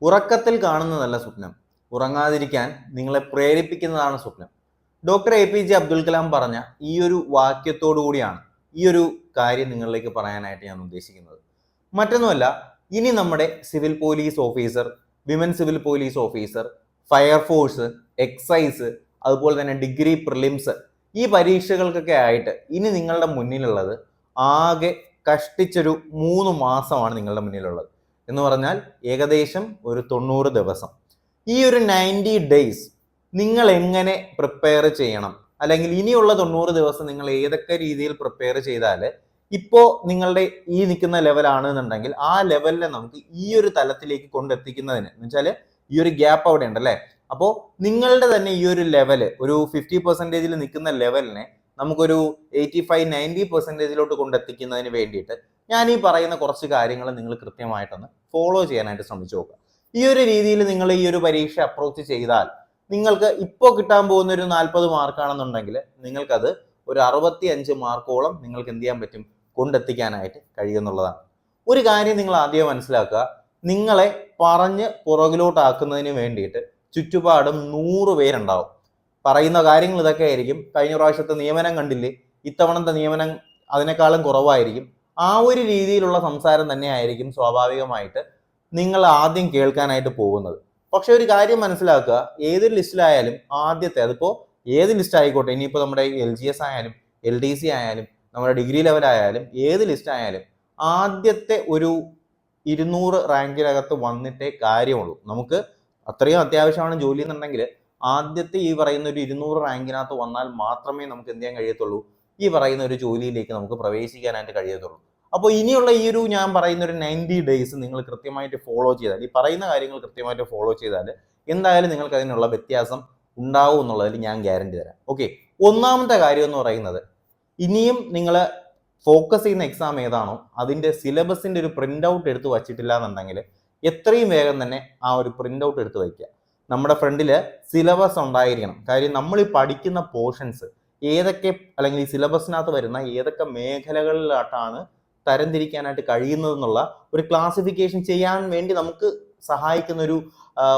ഉറക്കത്തിൽ കാണുന്നതല്ല സ്വപ്നം, ഉറങ്ങാതിരിക്കാൻ നിങ്ങളെ പ്രേരിപ്പിക്കുന്നതാണ് സ്വപ്നം. ഡോക്ടർ APJ അബ്ദുൽ കലാം പറഞ്ഞ ഈ ഒരു വാക്യത്തോടു കൂടിയാണ് ഈ ഒരു കാര്യം നിങ്ങളിലേക്ക് പറയാനായിട്ട് ഞാൻ ഉദ്ദേശിക്കുന്നത്. മറ്റൊന്നുമല്ല, ഇനി നമ്മുടെ civil police officer, women civil police officer, fire force, excise, അതുപോലെ തന്നെ ഡിഗ്രി പ്രിലിംസ്, ഈ പരീക്ഷകൾക്കൊക്കെ ആയിട്ട് ഇനി നിങ്ങളുടെ മുന്നിലുള്ളത് ആകെ കഷ്ടിച്ചൊരു 3 മാസമാണ് നിങ്ങളുടെ മുന്നിലുള്ളത്. എന്ന് പറഞ്ഞാൽ ഏകദേശം ഒരു 90 ദിവസം. ഈ ഒരു 90 ഡേയ്സ് നിങ്ങൾ എങ്ങനെ പ്രിപ്പയർ ചെയ്യണം, അല്ലെങ്കിൽ ഇനിയുള്ള 90 ദിവസം നിങ്ങൾ ഏതൊക്കെ രീതിയിൽ പ്രിപ്പയർ ചെയ്താൽ ഇപ്പോൾ നിങ്ങളുടെ ഈ നിൽക്കുന്ന ലെവലാണ് എന്നുണ്ടെങ്കിൽ ആ ലെവലിനെ നമുക്ക് ഈ ഒരു തലത്തിലേക്ക് കൊണ്ടെത്തിക്കുന്നതിന് എന്ന് വെച്ചാൽ ഈ ഒരു ഗ്യാപ്പ് അവിടെ ഉണ്ടല്ലേ. അപ്പോൾ നിങ്ങളുടെ തന്നെ ഈ ഒരു ലെവല് ഒരു 50% നിൽക്കുന്ന ലെവലിനെ നമുക്കൊരു 85-90% കൊണ്ടെത്തിക്കുന്നതിന് വേണ്ടിയിട്ട് ഞാൻ ഈ പറയുന്ന കുറച്ച് കാര്യങ്ങൾ നിങ്ങൾ കൃത്യമായിട്ടൊന്ന് ഫോളോ ചെയ്യാനായിട്ട് ശ്രമിച്ചു നോക്കുക. ഈ ഒരു രീതിയിൽ നിങ്ങൾ ഈ ഒരു പരീക്ഷ അപ്രോച്ച് ചെയ്താൽ നിങ്ങൾക്ക് ഇപ്പോൾ കിട്ടാൻ പോകുന്ന ഒരു 40 മാർക്കാണെന്നുണ്ടെങ്കിൽ നിങ്ങൾക്കത് ഒരു 65 മാർക്കോളം നിങ്ങൾക്ക് എന്ത് ചെയ്യാൻ പറ്റും, കൊണ്ടെത്തിക്കാനായിട്ട് കഴിയുമെന്നുള്ളതാണ്. ഒരു കാര്യം നിങ്ങൾ ആദ്യം മനസ്സിലാക്കുക, നിങ്ങളെ പറഞ്ഞ് പുറകിലോട്ടാക്കുന്നതിന് വേണ്ടിയിട്ട് ചുറ്റുപാടും 100 പേരുണ്ടാവും. പറയുന്ന കാര്യങ്ങൾ ഇതൊക്കെ ആയിരിക്കും. കഴിഞ്ഞ പ്രാവശ്യത്തെ നിയമനം കണ്ടില്ലേ, ഇത്തവണത്തെ നിയമനം അതിനേക്കാളും കുറവായിരിക്കും. ആ ഒരു രീതിയിലുള്ള സംസാരം തന്നെ ആയിരിക്കും സ്വാഭാവികമായിട്ട് നിങ്ങൾ ആദ്യം കേൾക്കാനായിട്ട് പോകുന്നത്. പക്ഷെ ഒരു കാര്യം മനസ്സിലാക്കുക, ഏതൊരു ലിസ്റ്റിലായാലും ആദ്യത്തെ, അതിപ്പോൾ ഏത് ലിസ്റ്റ് ആയിക്കോട്ടെ, ഇനിയിപ്പോൾ നമ്മുടെ LGS ആയാലും LDC ആയാലും നമ്മുടെ ഡിഗ്രി ലെവലായാലും ഏത് ലിസ്റ്റ് ആയാലും ആദ്യത്തെ ഒരു 200 റാങ്കിനകത്ത് വന്നിട്ടേ കാര്യമുള്ളൂ. നമുക്ക് അത്രയും അത്യാവശ്യമാണ് ജോലി എന്നുണ്ടെങ്കിൽ ആദ്യത്തെ ഈ പറയുന്ന ഒരു 200 റാങ്കിനകത്ത് വന്നാൽ മാത്രമേ നമുക്ക് എന്ത് ചെയ്യാൻ കഴിയത്തുള്ളൂ, ഈ പറയുന്ന ഒരു ജോലിയിലേക്ക് നമുക്ക് പ്രവേശിക്കാനായിട്ട് കഴിയത്തുള്ളൂ. അപ്പോൾ ഇനിയുള്ള ഈ ഒരു ഞാൻ പറയുന്ന ഒരു 90 ഡേയ്സ് നിങ്ങൾ കൃത്യമായിട്ട് ഫോളോ ചെയ്താൽ, ഈ പറയുന്ന കാര്യങ്ങൾ കൃത്യമായിട്ട് ഫോളോ ചെയ്താൽ എന്തായാലും നിങ്ങൾക്ക് അതിനുള്ള വ്യത്യാസം ഉണ്ടാവും എന്നുള്ളതിൽ ഞാൻ ഗ്യാരണ്ടി തരാം. ഓക്കെ, ഒന്നാമത്തെ കാര്യം എന്ന് പറയുന്നത്, ഇനിയും നിങ്ങൾ ഫോക്കസ് ചെയ്യുന്ന എക്സാം ഏതാണോ അതിൻ്റെ സിലബസിൻ്റെ ഒരു പ്രിൻ്റ് ഔട്ട് എടുത്ത് വച്ചിട്ടില്ല എന്നുണ്ടെങ്കിൽ എത്രയും വേഗം തന്നെ ആ ഒരു പ്രിൻ്റ് ഔട്ട് എടുത്ത് വയ്ക്കുക. നമ്മുടെ ഫ്രണ്ടിൽ സിലബസ് ഉണ്ടായിരിക്കണം. കാര്യം നമ്മൾ ഈ പഠിക്കുന്ന പോർഷൻസ് ഏതൊക്കെ, അല്ലെങ്കിൽ ഈ സിലബസിനകത്ത് വരുന്ന ഏതൊക്കെ മേഖലകളിലായിട്ടാണ് തരംതിരിക്കാനായിട്ട് കഴിയുന്നതെന്നുള്ള ഒരു ക്ലാസിഫിക്കേഷൻ ചെയ്യാൻ വേണ്ടി നമുക്ക് സഹായിക്കുന്ന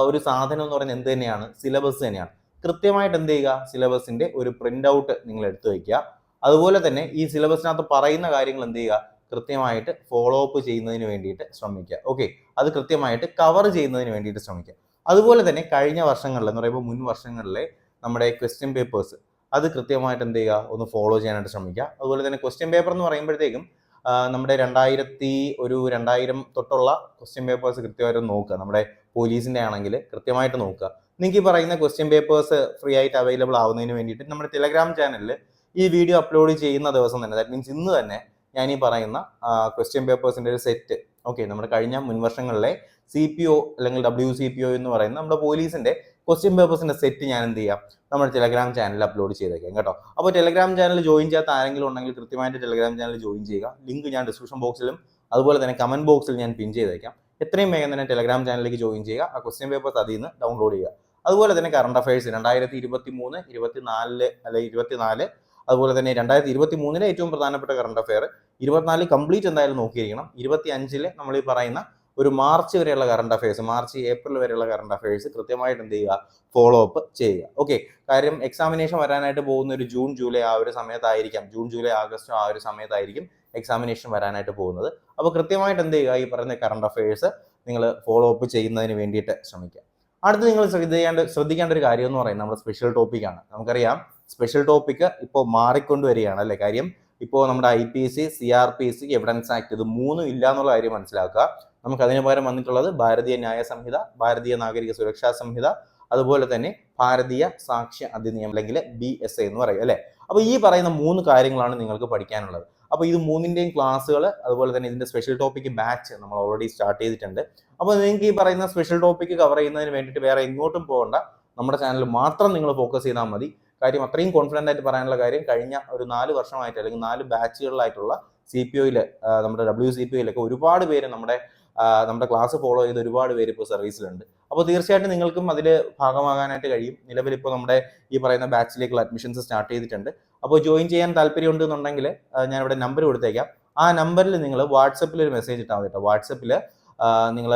ഒരു സാധനം എന്ന് പറയുന്നത് എന്ത് തന്നെയാണ്, സിലബസ് തന്നെയാണ്. കൃത്യമായിട്ട് എന്ത് ചെയ്യുക, സിലബസിന്റെ ഒരു പ്രിന്റ് ഔട്ട് നിങ്ങൾ എടുത്തു വയ്ക്കുക. അതുപോലെ തന്നെ ഈ സിലബസിനകത്ത് പറയുന്ന കാര്യങ്ങൾ എന്ത് ചെയ്യുക, കൃത്യമായിട്ട് ഫോളോ അപ്പ് ചെയ്യുന്നതിന് വേണ്ടിയിട്ട് ശ്രമിക്കുക. ഓക്കെ, അത് കൃത്യമായിട്ട് കവർ ചെയ്യുന്നതിന് വേണ്ടിയിട്ട് ശ്രമിക്കുക. അതുപോലെ തന്നെ കഴിഞ്ഞ വർഷങ്ങളിൽ എന്ന് പറയുമ്പോൾ മുൻ വർഷങ്ങളിലെ നമ്മുടെ ക്വസ്റ്റ്യൻ പേപ്പേഴ്സ് അത് കൃത്യമായിട്ട് എന്ത് ചെയ്യുക, ഒന്ന് ഫോളോ ചെയ്യാനായിട്ട് ശ്രമിക്കുക. അതുപോലെ തന്നെ ക്വസ്റ്റ്യൻ പേപ്പർ എന്ന് പറയുമ്പോഴത്തേക്കും നമ്മുടെ 2000 തൊട്ടുള്ള ക്വസ്റ്റ്യൻ പേപ്പേഴ്സ് കൃത്യമായിട്ട് നോക്കുക. നമ്മുടെ പോലീസിൻ്റെ ആണെങ്കിൽ കൃത്യമായിട്ട് നോക്കുക. നിങ്ങൾക്ക് ഈ പറയുന്ന ക്വസ്റ്റ്യൻ പേപ്പേഴ്സ് ഫ്രീ ആയിട്ട് അവൈലബിൾ ആവുന്നതിന് വേണ്ടിയിട്ട് നമ്മുടെ ടെലഗ്രാം ചാനലിൽ ഈ വീഡിയോ അപ്ലോഡ് ചെയ്യുന്ന ദിവസം തന്നെ, ദാറ്റ് മീൻസ് ഇന്ന് തന്നെ ഞാൻ ഈ പറയുന്ന ക്വസ്റ്റ്യൻ പേപ്പേഴ്സിൻ്റെ ഒരു സെറ്റ്, ഓക്കെ, നമ്മുടെ കഴിഞ്ഞ മുൻവർഷങ്ങളിലെ CPO അല്ലെങ്കിൽ WCPO എന്ന് പറയുന്ന നമ്മുടെ പോലീസിൻ്റെ ക്വസ്റ്റ്യൻ പേപ്പേഴ്സിൻ്റെ സെറ്റ് ഞാൻ എന്ത് ചെയ്യാം, നമ്മുടെ ടെലഗ്രാം ചാനലിൽ അപ്ലോഡ് ചെയ്തേക്കാം കേട്ടോ. അപ്പോൾ ടെലഗ്രാം ചാനൽ ജോയിൻ ചെയ്യാത്ത ആരെങ്കിലും ഉണ്ടെങ്കിൽ കൃത്യമായിട്ട് ടെലഗ്രാം ചാനൽ ജോയിൻ ചെയ്യുക. ലിങ്ക് ഞാൻ ഡിസ്ക്രിപ്ഷൻ ബോക്സിലും അതുപോലെ തന്നെ കമന്റ് ബോക്സിൽ ഞാൻ പിൻ ചെയ്തേക്കാം. എത്രയും വേഗം തന്നെ ടെലഗ്രാം ചാനലിലേക്ക് ജോയിൻ ചെയ്യുക. ആ ക്വസ്റ്റ്യൻ പേപ്പേഴ്സ് അതിൽ നിന്ന് ഡൗൺലോഡ് ചെയ്യുക. അതുപോലെ തന്നെ കറണ്ട് അഫയേഴ്സ് 2023, 24 അല്ലെങ്കിൽ 24, അതുപോലെ തന്നെ 2023 ഏറ്റവും പ്രധാനപ്പെട്ട കറണ്ട് അഫെയർ, 24 കംപ്ലീറ്റ് എന്തായാലും നോക്കിയിരിക്കണം. 25 നമ്മൾ ഈ പറയുന്ന ഒരു മാർച്ച് വരെയുള്ള കറണ്ട് അഫയേഴ്സ്, മാർച്ച് ഏപ്രിൽ വരെയുള്ള കറണ്ട് അഫയേഴ്സ് കൃത്യമായിട്ട് എന്ത് ചെയ്യുക, ഫോളോ അപ്പ് ചെയ്യുക. ഓക്കെ, കാര്യം എക്സാമിനേഷൻ വരാനായിട്ട് പോകുന്ന ഒരു ജൂൺ ജൂലൈ ആ ഒരു സമയത്തായിരിക്കാം, ജൂൺ ജൂലൈ ആഗസ്റ്റ് ആ ഒരു സമയത്തായിരിക്കും എക്സാമിനേഷൻ വരാനായിട്ട് പോകുന്നത്. അപ്പോൾ കൃത്യമായിട്ട് എന്ത് ചെയ്യുക, ഈ പറയുന്ന കറണ്ട് അഫയേഴ്സ് നിങ്ങൾ ഫോളോ അപ്പ് ചെയ്യുന്നതിന് വേണ്ടിയിട്ട് ശ്രമിക്കുക. അടുത്ത് നിങ്ങൾ ശ്രദ്ധിക്കേണ്ട ഒരു കാര്യം എന്ന് പറയുന്നത് നമ്മുടെ സ്പെഷ്യൽ ടോപ്പിക്കാണ്. നമുക്കറിയാം സ്പെഷ്യൽ ടോപ്പിക്ക് ഇപ്പോൾ മാറിക്കൊണ്ടുവരികയാണ് അല്ലേ. കാര്യം ഇപ്പോൾ നമ്മുടെ IPC, CRPC, എവിഡൻസ് ആക്ട് ഇത് 3 ഇല്ല എന്നുള്ള കാര്യം മനസ്സിലാക്കുക. നമുക്ക് അതിന് പകരം വന്നിട്ടുള്ളത് ഭാരതീയ ന്യായ സംഹിത, ഭാരതീയ നാഗരിക സുരക്ഷാ സംഹിത, അതുപോലെ തന്നെ ഭാരതീയ സാക്ഷ്യ അധിനിയമം അല്ലെങ്കിൽ BSA എന്ന് പറയും അല്ലേ. അപ്പോൾ ഈ പറയുന്ന 3 കാര്യങ്ങളാണ് നിങ്ങൾക്ക് പഠിക്കാനുള്ളത്. അപ്പോൾ ഇത് 3ന്റെയും ക്ലാസ്സുകൾ, അതുപോലെ തന്നെ ഇതിന്റെ സ്പെഷ്യൽ ടോപ്പിക് ബാച്ച് നമ്മൾ ഓൾറെഡി സ്റ്റാർട്ട് ചെയ്തിട്ടുണ്ട്. അപ്പോൾ നിങ്ങൾക്ക് ഈ പറയുന്ന സ്പെഷ്യൽ ടോപ്പിക് കവർ ചെയ്യുന്നതിന് വേണ്ടിയിട്ട് വേറെ എങ്ങോട്ടും പോകണ്ട, നമ്മുടെ ചാനൽ മാത്രം നിങ്ങൾ ഫോക്കസ് ചെയ്താൽ മതി. കാര്യം അത്രയും കോൺഫിഡൻ്റ് ആയിട്ട് പറയാനുള്ള കാര്യം, കഴിഞ്ഞ ഒരു 4 വർഷമായിട്ട് അല്ലെങ്കിൽ 4 ബാച്ചുകളിലായിട്ടുള്ള CPOയിൽ, നമ്മുടെ WCPOയിലൊക്കെ ഒരുപാട് പേര് നമ്മുടെ ക്ലാസ് ഫോളോ ചെയ്ത് ഒരുപാട് പേര് ഇപ്പോൾ സർവീസിലുണ്ട്. അപ്പോൾ തീർച്ചയായിട്ടും നിങ്ങൾക്കും അതിൽ ഭാഗമാകാനായിട്ട് കഴിയും. നിലവിൽ ഇപ്പോൾ നമ്മുടെ ഈ പറയുന്ന ബാച്ചിലേക്കുള്ള അഡ്മിഷൻസ് സ്റ്റാർട്ട് ചെയ്തിട്ടുണ്ട്. അപ്പോൾ ജോയിൻ ചെയ്യാൻ താല്പര്യമുണ്ട് എന്നുണ്ടെങ്കിൽ ഞാനിവിടെ നമ്പർ കൊടുത്തേക്കാം. ആ നമ്പറിൽ നിങ്ങൾ വാട്സപ്പിൽ ഒരു മെസ്സേജ് ഇട്ടാൽ മതി കേട്ടോ. വാട്സപ്പിൽ നിങ്ങൾ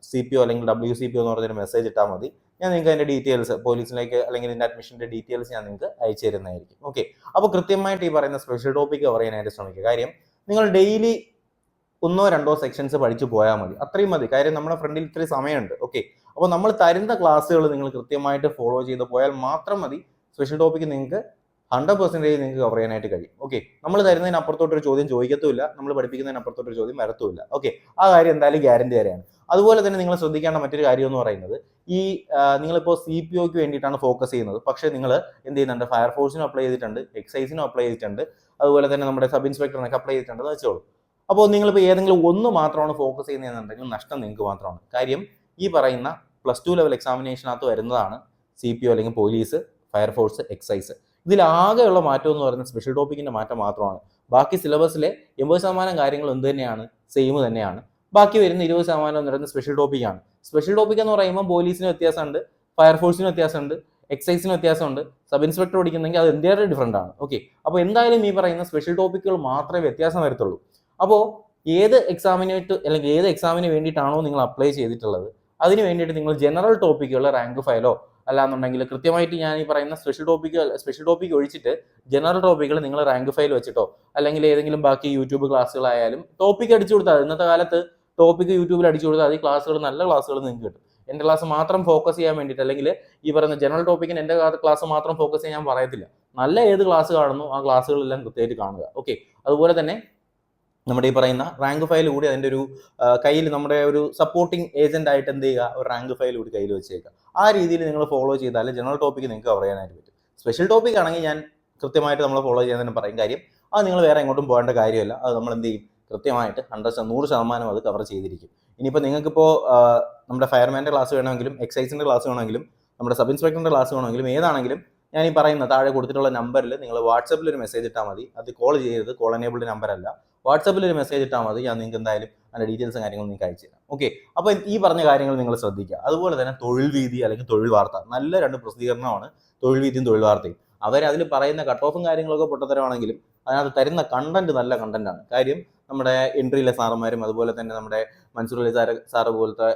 CPO അല്ലെങ്കിൽ WCPO എന്ന് പറഞ്ഞൊരു മെസ്സേജ് ഇട്ടാൽ മതി. ഞാൻ നിങ്ങൾക്ക് അതിൻ്റെ ഡീറ്റെയിൽസ് പോലീസിലേക്ക് അല്ലെങ്കിൽ ഇതിൻ്റെ അഡ്മിഷൻ്റെ ഡീറ്റെയിൽസ് ഞാൻ നിങ്ങൾക്ക് അയച്ചു തരുന്നതായിരിക്കും. ഓക്കെ, അപ്പോൾ കൃത്യമായിട്ട് ഈ പറയുന്ന സ്പെഷ്യൽ ടോപ്പിക് കവർ ചെയ്യാനായിട്ട് ശ്രമിക്കുക. കാര്യം നിങ്ങൾ ഡെയിലി 1-2 സെക്ഷൻസ് പഠിച്ചു പോയാൽ മതി, അത്രയും മതി. കാര്യം നമ്മുടെ ഫ്രണ്ടിൽ ഇത്രയും സമയമുണ്ട്. ഓക്കെ, അപ്പോൾ നമ്മൾ തരുന്ന ക്ലാസ്സുകൾ നിങ്ങൾ കൃത്യമായിട്ട് ഫോളോ ചെയ്ത് പോയാൽ മാത്രം മതി സ്പെഷ്യൽ ടോപ്പിക്ക് നിങ്ങൾക്ക് 100% നിങ്ങൾക്ക് കവർ ചെയ്യാനായിട്ട് കഴിയും. ഓക്കെ, നമ്മൾ തരുന്നതിനപ്പുറത്തോട്ടൊരു ചോദ്യം ചോദിക്കത്തുമില്ല, നമ്മൾ പഠിപ്പിക്കുന്നതിനപ്പുറത്തോട്ടൊരു ചോദ്യം വരത്തുമില്ല. ഓക്കെ, ആ കാര്യം എന്തായാലും ഗ്യാരണ്ടി തരെയാണ്. അതുപോലെ തന്നെ നിങ്ങൾ ശ്രദ്ധിക്കേണ്ട മറ്റൊരു കാര്യം എന്ന് പറയുന്നത്, ഈ നിങ്ങളിപ്പോൾ CPOക്ക് വേണ്ടിയിട്ടാണ് ഫോക്കസ് ചെയ്യുന്നത്, പക്ഷേ നിങ്ങൾ എന്ത് ചെയ്യുന്നുണ്ട്, ഫയർഫോഴ്സിനും അപ്ലൈ ചെയ്തിട്ടുണ്ട്, എക്സൈസിനും അപ്ലൈ ചെയ്തിട്ടുണ്ട്, അതുപോലെ തന്നെ നമ്മുടെ സബ് ഇൻസ്പെക്ടറിനൊക്കെ അപ്ലൈ ചെയ്തിട്ടുണ്ടെന്ന് വെച്ചോളൂ. അപ്പോൾ നിങ്ങളിപ്പോൾ ഏതെങ്കിലും ഒന്ന് മാത്രമാണ് ഫോക്കസ് ചെയ്യുന്നതെന്നുണ്ടെങ്കിൽ നഷ്ടം നിങ്ങൾക്ക് മാത്രമാണ്. കാര്യം ഈ പറയുന്ന +2 ലെവൽ എക്സാമിനേഷനകത്ത് വരുന്നതാണ് CPO അല്ലെങ്കിൽ പോലീസ്, ഫയർഫോഴ്സ്, എക്സൈസ്. ഇതിലാകെയുള്ള മാറ്റം എന്ന് പറയുന്നത് സ്പെഷ്യൽ ടോപ്പിക്കിൻ്റെ മാറ്റം മാത്രമാണ്. ബാക്കി സിലബസിലെ 80% കാര്യങ്ങൾ എന്ത് തന്നെയാണ്, സെയിം തന്നെയാണ്. ബാക്കി വരുന്ന 20% എന്ന് പറയുന്നത് സ്പെഷ്യൽ ടോപ്പിക്കാണ്. സ്പെഷ്യൽ ടോപ്പിക് എന്ന് പറയുമ്പോൾ പോലീസിന് വ്യത്യാസമുണ്ട്, ഫയർഫോഴ്സിന് വ്യത്യാസമുണ്ട്, എക്സൈസിന് വ്യത്യാസമുണ്ട്, സബ് ഇൻസ്പെക്ടർ പഠിക്കുന്നെങ്കിൽ അത് എന്തിനേറെ ഡിഫറൻ്റ് ആണ്. ഓക്കെ, അപ്പോൾ എന്തായാലും ഈ പറയുന്ന സ്പെഷ്യൽ ടോപ്പിക്കുകൾ മാത്രമേ വ്യത്യാസം വരത്തുള്ളൂ. അപ്പോൾ ഏത് എക്സാമിനായിട്ട് അല്ലെങ്കിൽ ഏത് എക്സാമിന് വേണ്ടിയിട്ടാണോ നിങ്ങൾ അപ്ലൈ ചെയ്തിട്ടുള്ളത്, അതിന് വേണ്ടിയിട്ട് നിങ്ങൾ ജനറൽ ടോപ്പിക്കുകൾ റാങ്ക് ഫയലോ അല്ലാന്നുണ്ടെങ്കിൽ കൃത്യമായിട്ട് ഞാൻ ഈ പറയുന്ന സ്പെഷ്യൽ ടോപ്പിക് ഒഴിച്ചിട്ട് ജനറൽ ടോപ്പിക്കുകൾ നിങ്ങൾ റാങ്ക് ഫയൽ വെച്ചിട്ടോ അല്ലെങ്കിൽ ഏതെങ്കിലും ബാക്കി യൂട്യൂബ് ക്ലാസ്സുകളായാലും ടോപ്പിക് അടിച്ചു കൊടുത്താൽ, ഇന്നത്തെ കാലത്ത് ടോപ്പിക് യൂട്യൂബിൽ അടിച്ചു കൊടുത്താൽ അത് ക്ലാസ്സുകൾ, നല്ല ക്ലാസ്സുകൾ നിങ്ങൾക്ക് കിട്ടും. എൻ്റെ ക്ലാസ് മാത്രം ഫോക്കസ് ചെയ്യാൻ വേണ്ടിയിട്ട് അല്ലെങ്കിൽ ഈ പറയുന്ന ജനറൽ ടോപ്പിക്കിന് എൻ്റെ ക്ലാസ് മാത്രം ഫോക്കസ് ചെയ്യാൻ ഞാൻ പറയത്തില്ല. നല്ല ഏത് ക്ലാസ് കാണുന്നു ആ ക്ലാസ്സുകളെല്ലാം കൃത്യമായിട്ട് കാണുക. ഓക്കെ, അതുപോലെ തന്നെ നമ്മുടെ ഈ പറയുന്ന റാങ്ക് ഫയൽ കൂടി അതിൻ്റെ ഒരു കയ്യിൽ നമ്മുടെ ഒരു സപ്പോർട്ടിങ് ഏജന്റ് ആയിട്ട് എന്ത് ചെയ്യുക, ഒരു റാങ്ക് ഫയൽ കൂടി കയ്യിൽ വെച്ചേക്കുക. ആ രീതിയിൽ നിങ്ങൾ ഫോളോ ചെയ്താൽ ജനറൽ ടോപ്പിക്ക് നിങ്ങൾക്ക് കവർ ചെയ്യാനായിട്ട് പറ്റും. സ്പെഷ്യൽ ടോപ്പിക് ആണെങ്കിൽ ഞാൻ കൃത്യമായിട്ട് നമ്മൾ ഫോളോ ചെയ്യാൻ തന്നെ പറയും. കാര്യം അത് നിങ്ങൾ വേറെ എങ്ങോട്ടും പോകേണ്ട കാര്യമല്ല, അത് നമ്മൾ എന്ത് ചെയ്യും, കൃത്യമായിട്ട് 100% അത് കവർ ചെയ്തിരിക്കും. ഇനിയിപ്പോൾ നിങ്ങൾക്കിപ്പോൾ നമ്മുടെ ഫയർമാൻ്റെ ക്ലാസ് വേണമെങ്കിലും എക്സൈസിൻ്റെ ക്ലാസ് വേണമെങ്കിലും നമ്മുടെ സബ് ഇൻസ്പെക്ടറിൻ്റെ ക്ലാസ് വേണമെങ്കിലും ഏതാണെങ്കിലും ഞാൻ ഈ പറയുന്ന താഴെ കൊടുത്തിട്ടുള്ള നമ്പറിൽ നിങ്ങൾ വാട്സപ്പിൽ ഒരു മെസ്സേജ് ഇട്ടാൽ മതി. അത് കോൾ ചെയ്യരുത്, കോൾ എനേബിൾഡ് നമ്പർ അല്ല. വാട്സപ്പിൽ ഒരു മെസ്സേജ് ഇട്ടാൽ മതി, ഞാൻ നിങ്ങൾക്ക് എന്തായാലും അതിൻ്റെ ഡീറ്റെയിൽസും കാര്യങ്ങളും നിങ്ങൾക്ക് അയച്ചു തരാം. ഓക്കെ, അപ്പോൾ ഈ പറഞ്ഞ കാര്യങ്ങൾ നിങ്ങൾ ശ്രദ്ധിക്കുക. അതുപോലെ തന്നെ തൊഴിൽ വീതി അല്ലെങ്കിൽ തൊഴിൽ വാർത്ത, നല്ല 2 പ്രസിദ്ധീകരണമാണ് തൊഴിൽ വീതിയും തൊഴിൽ വാർത്തയും. അതിൽ പറയുന്ന കട്ട് ഓഫും കാര്യങ്ങളൊക്കെ പൊട്ടത്തരമാണെങ്കിലും അതിനകത്ത് തരുന്ന കണ്ടന്റ് നല്ല കണ്ടന്റാണ്. കാര്യം നമ്മുടെ എൻട്രിയിലെ സാറന്മാരും അതുപോലെ തന്നെ നമ്മുടെ മൻസൂർ അലി സാറ് പോലത്തെ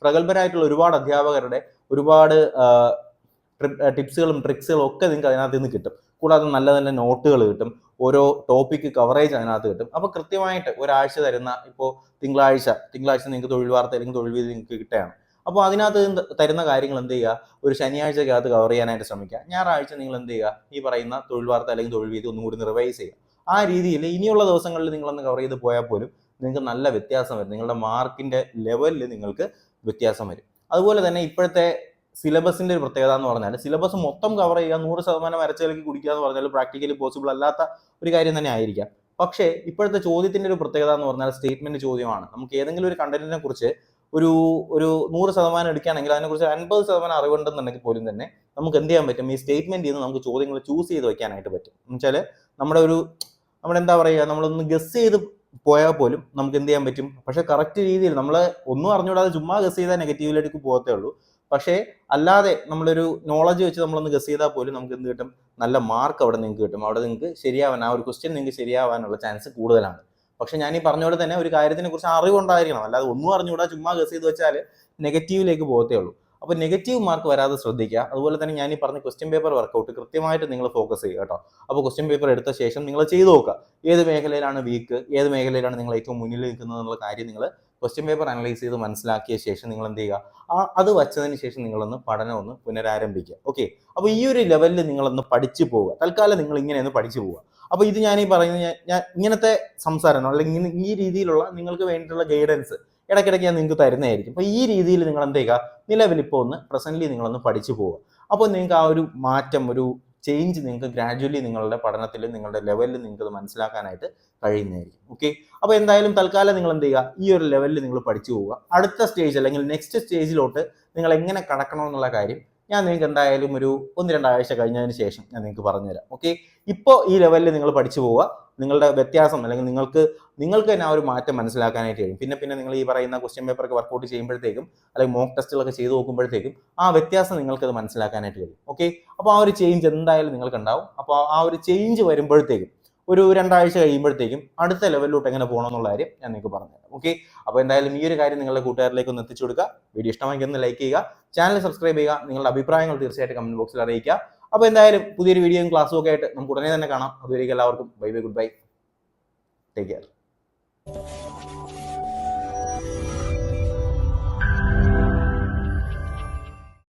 പ്രഗത്ഭരായിട്ടുള്ള ഒരുപാട് അധ്യാപകരുടെ ഒരുപാട് ടിപ്സുകളും ട്രിക്സുകളും ഒക്കെ നിങ്ങൾക്ക് അതിനകത്ത് നിന്ന് കിട്ടും. കൂടാതെ നല്ല നല്ല നോട്ടുകൾ കിട്ടും, ഓരോ ടോപ്പിക്ക് കവറേജ് അതിനകത്ത് കിട്ടും. അപ്പോൾ കൃത്യമായിട്ട് ഒരാഴ്ച തരുന്ന, ഇപ്പോൾ തിങ്കളാഴ്ച നിങ്ങൾക്ക് തൊഴിൽ വാർത്ത അല്ലെങ്കിൽ തൊഴിൽ വീതി നിങ്ങൾക്ക് കിട്ടുകയാണ്. അപ്പോൾ അതിനകത്ത് തരുന്ന കാര്യങ്ങൾ എന്ത് ചെയ്യുക, ഒരു ശനിയാഴ്ചക്കകത്ത് കവർ ചെയ്യാനായിട്ട് ശ്രമിക്കുക. ഞായറാഴ്ച നിങ്ങൾ എന്ത് ചെയ്യുക, ഈ പറയുന്ന തൊഴിൽ വാർത്ത അല്ലെങ്കിൽ തൊഴിൽ വീതി ഒന്നും കൂടി റിവൈസ് ചെയ്യുക. ആ രീതിയിൽ ഇനിയുള്ള ദിവസങ്ങളിൽ നിങ്ങളൊന്ന് കവർ ചെയ്ത് പോയാൽ പോലും നിങ്ങൾക്ക് നല്ല വ്യത്യാസം വരും, നിങ്ങളുടെ മാർക്കിൻ്റെ ലെവലിൽ നിങ്ങൾക്ക് വ്യത്യാസം വരും. അതുപോലെ തന്നെ ഇപ്പോഴത്തെ സിലബസിൻ്റെ ഒരു പ്രത്യേകത എന്ന് പറഞ്ഞാൽ സിലബസ് മൊത്തം കവർ ചെയ്യുക, 100% അരച്ചിലക്കി കുടിക്കുക എന്ന് പറഞ്ഞാൽ പ്രാക്ടിക്കലി പോസിബിൾ അല്ലാത്ത ഒരു കാര്യം തന്നെ ആയിരിക്കാം. പക്ഷേ ഇപ്പോഴത്തെ ചോദ്യത്തിൻ്റെ ഒരു പ്രത്യേകത എന്ന് പറഞ്ഞാൽ സ്റ്റേറ്റ്മെന്റ് ചോദ്യമാണ്. നമുക്ക് ഏതെങ്കിലും ഒരു കണ്ടന്റിനെ കുറിച്ച് ഒരു 100% എടുക്കുകയാണെങ്കിൽ അതിനെക്കുറിച്ച് 50% അറിവുണ്ടെന്നുണ്ടെങ്കിൽ പോലും തന്നെ നമുക്ക് എന്ത് ചെയ്യാൻ പറ്റും, ഈ സ്റ്റേറ്റ്മെന്റ് നിന്ന് നമുക്ക് ചോദ്യങ്ങൾ ചൂസ് ചെയ്ത് വെക്കാനായിട്ട് പറ്റും. എന്ന് വെച്ചാൽ നമ്മുടെ എന്താ പറയുക, നമ്മളൊന്ന് ഗസ് ചെയ്ത് പോയാൽ പോലും നമുക്ക് എന്ത് ചെയ്യാൻ പറ്റും. പക്ഷെ കറക്റ്റ് രീതിയിൽ നമ്മൾ ഒന്നും അറിഞ്ഞുകൂടാതെ ചുമ്മാ ഗസ് ചെയ്താൽ നെഗറ്റീവിലേക്ക് പോകത്തേ ഉള്ളൂ. പക്ഷേ അല്ലാതെ നമ്മളൊരു നോളജ് വെച്ച് നമ്മളൊന്ന് ഗസ് ചെയ്താൽ പോലും നമുക്ക് എന്ത് കിട്ടും, നല്ല മാർക്ക് അവിടെ നിങ്ങൾക്ക് കിട്ടും. അവിടെ നിങ്ങൾക്ക് ശരിയാവാൻ, ആ ഒരു ക്വസ്റ്റ്യൻ നിങ്ങൾക്ക് ശരിയാവാനുള്ള ചാൻസ് കൂടുതലാണ്. പക്ഷെ ഞാൻ ഈ പറഞ്ഞ തന്നെ ഒരു കാര്യത്തിനെ കുറിച്ച് അറിവുണ്ടായിരിക്കണം. അല്ലാതെ ഒന്നും അറിഞ്ഞുകൂടാ ചുമ്മാ ഗസ് ചെയ്ത് വെച്ചാൽ നെഗറ്റീവിലേക്ക് പോകത്തേ ഉള്ളൂ. അപ്പോൾ നെഗറ്റീവ് മാർക്ക് വരാതെ ശ്രദ്ധിക്കുക. അതുപോലെ തന്നെ ഞാൻ ഈ പറഞ്ഞ ക്വസ്റ്റ്യൻ പേപ്പർ വർക്കൗട്ട് കൃത്യമായിട്ട് നിങ്ങൾ ഫോക്കസ് ചെയ്യുക കേട്ടോ. അപ്പോൾ ക്വസ്റ്റ്യൻ പേപ്പർ എടുത്ത ശേഷം നിങ്ങൾ ചെയ്ത് നോക്കുക, ഏത് മേഖലയിലാണ് വീക്ക്, ഏത് മേഖലയിലാണ് നിങ്ങൾ ഏറ്റവും മുന്നിൽ നിൽക്കുന്നത് എന്നുള്ള കാര്യം നിങ്ങൾ ക്വസ്റ്റ്യൻ പേപ്പർ അനലൈസ് ചെയ്ത് മനസ്സിലാക്കിയ ശേഷം നിങ്ങൾ എന്ത് ചെയ്യുക, അത് വച്ചതിന് ശേഷം നിങ്ങളൊന്ന് പഠനം പുനരാരംഭിക്കുക. ഓക്കെ, അപ്പോൾ ഈ ഒരു ലെവലിൽ നിങ്ങളൊന്ന് പഠിച്ചു പോവുക. തൽക്കാലം നിങ്ങൾ ഇങ്ങനെയൊന്ന് പഠിച്ചു പോവുക. അപ്പോൾ ഇത് ഞാൻ ഈ പറയുന്ന ഞാൻ ഇങ്ങനത്തെ സംസാരം അല്ലെങ്കിൽ ഈ രീതിയിലുള്ള നിങ്ങൾക്ക് വേണ്ടിയിട്ടുള്ള ഗൈഡൻസ് ഇടയ്ക്കിടയ്ക്ക് ഞാൻ നിങ്ങൾക്ക് തരുന്നതായിരിക്കും. അപ്പോൾ ഈ രീതിയിൽ നിങ്ങൾ എന്ത് ചെയ്യുക, നിലവിലിപ്പോൾ പ്രസന്റ്ലി നിങ്ങളൊന്ന് പഠിച്ചു പോവുക. അപ്പോൾ നിങ്ങൾക്ക് ആ ഒരു മാറ്റം, ഒരു ചേഞ്ച് നിങ്ങൾക്ക് ഗ്രാജുവലി നിങ്ങളുടെ പഠനത്തിലും നിങ്ങളുടെ ലെവലിൽ നിങ്ങൾക്ക് മനസ്സിലാക്കാനായിട്ട് കഴിയുന്നതായിരിക്കും. ഓക്കെ, അപ്പോൾ എന്തായാലും തൽക്കാലം നിങ്ങൾ എന്ത് ചെയ്യുക, ഈ ഒരു ലെവലിൽ നിങ്ങൾ പഠിച്ചു പോവുക. അടുത്ത സ്റ്റേജ് അല്ലെങ്കിൽ നെക്സ്റ്റ് സ്റ്റേജിലോട്ട് നിങ്ങൾ എങ്ങനെ കടക്കണമെന്നുള്ള കാര്യം ഞാൻ നിങ്ങൾക്ക് എന്തായാലും ഒരു 1-2 ആഴ്ച കഴിഞ്ഞതിന് ശേഷം ഞാൻ നിങ്ങൾക്ക് പറഞ്ഞുതരാം. ഓക്കെ, ഇപ്പോൾ ഈ ലെവലിൽ നിങ്ങൾ പഠിച്ചു പോവുക. നിങ്ങളുടെ വ്യത്യാസം അല്ലെങ്കിൽ നിങ്ങൾക്ക് തന്നെ ആ ഒരു മാറ്റം മനസ്സിലാക്കാനായിട്ട് കഴിയും. പിന്നെ നിങ്ങൾ ഈ പറയുന്ന ക്വസ്റ്റ്യൻ പേപ്പറൊക്കെ വർക്കൗട്ട് ചെയ്യുമ്പോഴത്തേക്കും അല്ലെങ്കിൽ മോക്ക് ടെസ്റ്റുകളൊക്കെ ചെയ്ത് നോക്കുമ്പോഴത്തേക്കും ആ വ്യത്യാസം നിങ്ങൾക്കത് മനസ്സിലാക്കാനായിട്ട് കഴിയും. ഓക്കെ, അപ്പോൾ ആ ഒരു ചേഞ്ച് എന്തായാലും നിങ്ങൾക്ക് ഉണ്ടാവും. അപ്പോൾ ആ ഒരു ചേഞ്ച് വരുമ്പോഴത്തേക്കും ഒരു 2 ആഴ്ച കഴിയുമ്പോഴത്തേക്കും അടുത്ത ലെവലിലോട്ട് എങ്ങനെ പോകണം എന്നുള്ള കാര്യം ഞാൻ നിങ്ങൾക്ക് പറഞ്ഞുതരാം. ഓക്കെ, അപ്പോൾ എന്തായാലും ഈ ഒരു കാര്യം നിങ്ങളുടെ കൂട്ടുകാരിലേക്ക് ഒന്ന് എത്തിച്ചു കൊടുക്കുക. വീഡിയോ ഇഷ്ടമായെങ്കിൽ ഒന്ന് ലൈക്ക് ചെയ്യുക, ചാനൽ സബ്സ്ക്രൈബ് ചെയ്യുക, നിങ്ങളുടെ അഭിപ്രായങ്ങൾ തീർച്ചയായിട്ടും കമന്റ് ബോക്സിൽ അറിയിക്കുക. അപ്പോൾ എന്തായാലും പുതിയൊരു വീഡിയോയും ക്ലാസ്സും ഒക്കെ ആയിട്ട് നമുക്ക് ഉടനെ തന്നെ കാണാം. അതുവരെയും എല്ലാവർക്കും bye bye, good bye, take care.